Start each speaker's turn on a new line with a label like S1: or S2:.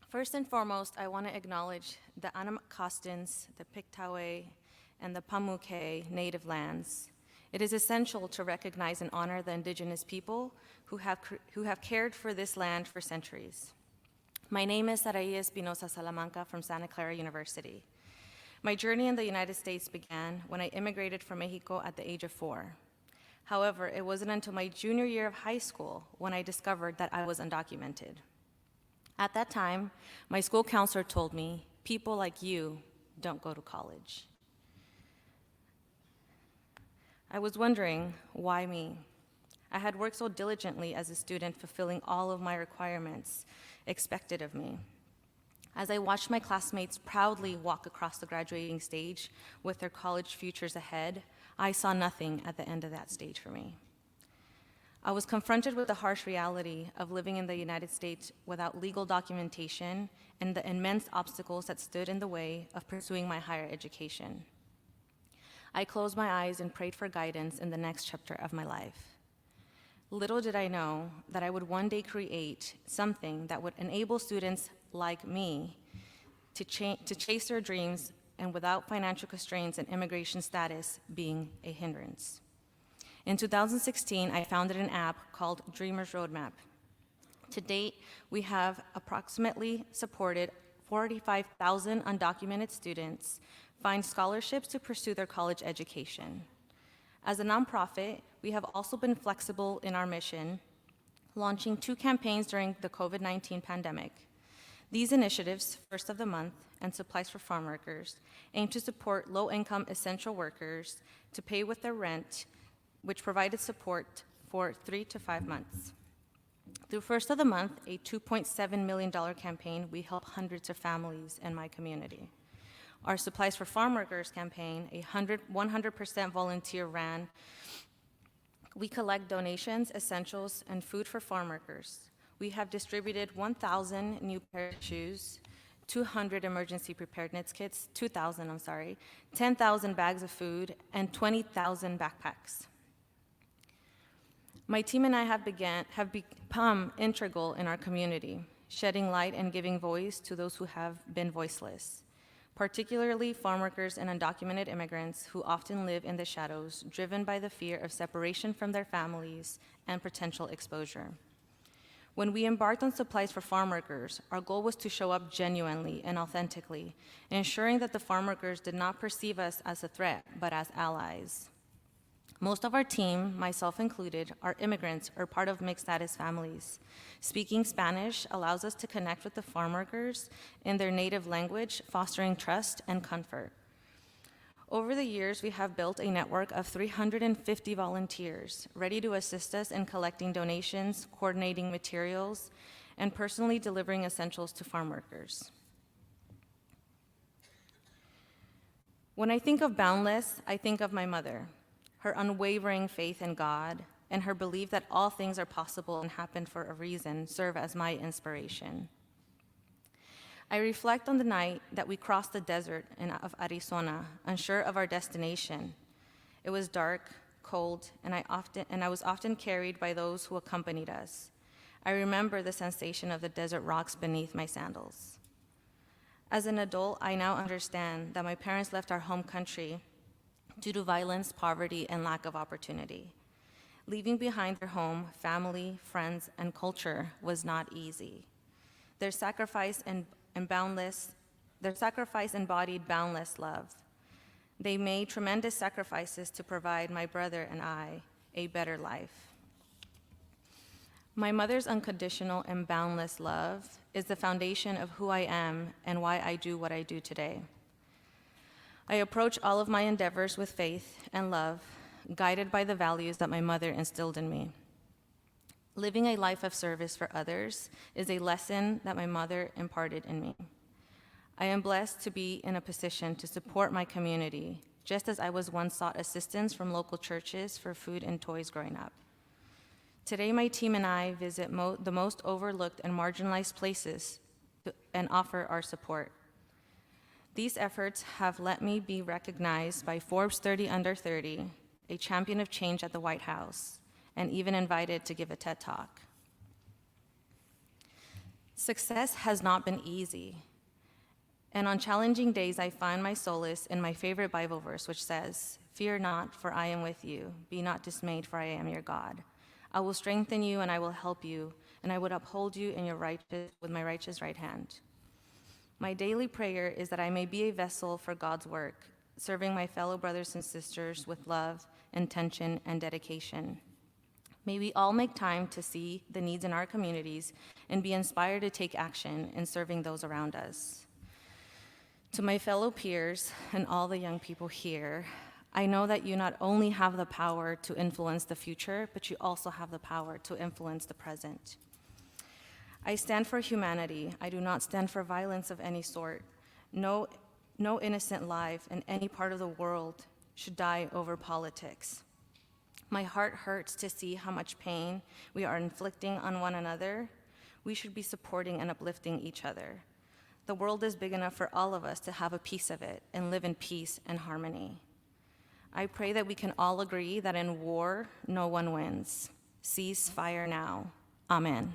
S1: First and foremost, I want to acknowledge the Anamacostans, the Pictawe, and the Pamuke native lands. It is essential to recognize and honor the indigenous people who have cared for this land for centuries. My name is Sarahi Espinoza Salamanca from Santa Clara University. My journey in the United States began when I immigrated from Mexico at the age of 4. However, it wasn't until my junior year of high school when I discovered that I was undocumented. At that time, my school counselor told me, people like you don't go to college. I was wondering, why me? I had worked so diligently as a student, fulfilling all of my requirements expected of me. As I watched my classmates proudly walk across the graduating stage with their college futures ahead, I saw nothing at the end of that stage for me. I was confronted with the harsh reality of living in the United States without legal documentation and the immense obstacles that stood in the way of pursuing my higher education. I closed my eyes and prayed for guidance in the next chapter of my life. Little did I know that I would one day create something that would enable students like me to chase their dreams and without financial constraints and immigration status being a hindrance. In 2016, I founded an app called Dreamers Roadmap. To date, we have approximately supported 45,000 undocumented students find scholarships to pursue their college education. As a nonprofit, we have also been flexible in our mission, launching 2 campaigns during the COVID-19 pandemic. These initiatives, First of the Month and Supplies for Farm Workers, aim to support low-income essential workers to pay with their rent, which provided support for 3 to 5 months. Through First of the Month, a $2.7 million campaign, we help hundreds of families in my community. Our Supplies for Farm Workers campaign, a 100% volunteer-ran, we collect donations, essentials, and food for farm workers. We have distributed 1,000 new pairs of shoes, 200 emergency preparedness kits, 10,000 bags of food, and 20,000 backpacks. My team and I have become integral in our community, shedding light and giving voice to those who have been voiceless, particularly farm workers and undocumented immigrants who often live in the shadows, driven by the fear of separation from their families and potential exposure. When we embarked on Supplies for Farm Workers, our goal was to show up genuinely and authentically, ensuring that the farm workers did not perceive us as a threat, but as allies. Most of our team, myself included, are immigrants or part of mixed status families. Speaking Spanish allows us to connect with the farm workers in their native language, fostering trust and comfort. Over the years, we have built a network of 350 volunteers ready to assist us in collecting donations, coordinating materials, and personally delivering essentials to farm workers. When I think of Boundless, I think of my mother, her unwavering faith in God, and her belief that all things are possible and happen for a reason serve as my inspiration. I reflect on the night that we crossed the desert of Arizona, unsure of our destination. It was dark, cold, and I was often carried by those who accompanied us. I remember the sensation of the desert rocks beneath my sandals. As an adult, I now understand that my parents left our home country due to violence, poverty, and lack of opportunity. Leaving behind their home, family, friends, and culture was not easy. Their sacrifice embodied boundless love. They made tremendous sacrifices to provide my brother and I a better life. My mother's unconditional and boundless love is the foundation of who I am and why I do what I do today. I approach all of my endeavors with faith and love, guided by the values that my mother instilled in me. Living a life of service for others is a lesson that my mother imparted in me. I am blessed to be in a position to support my community, just as I was once sought assistance from local churches for food and toys growing up. Today, my team and I visit the most overlooked and marginalized places and offer our support. These efforts have let me be recognized by Forbes 30 Under 30, a champion of change at the White House, and even invited to give a TED Talk. Success has not been easy. And on challenging days, I find my solace in my favorite Bible verse, which says, "Fear not, for I am with you. Be not dismayed, for I am your God. I will strengthen you, and I will help you, and I would uphold you in with my righteous right hand." My daily prayer is that I may be a vessel for God's work, serving my fellow brothers and sisters with love, intention, and dedication. May we all make time to see the needs in our communities and be inspired to take action in serving those around us. To my fellow peers and all the young people here, I know that you not only have the power to influence the future, but you also have the power to influence the present. I stand for humanity. I do not stand for violence of any sort. No innocent life in any part of the world should die over politics. My heart hurts to see how much pain we are inflicting on one another. We should be supporting and uplifting each other. The world is big enough for all of us to have a piece of it and live in peace and harmony. I pray that we can all agree that in war, no one wins. Cease fire now. Amen.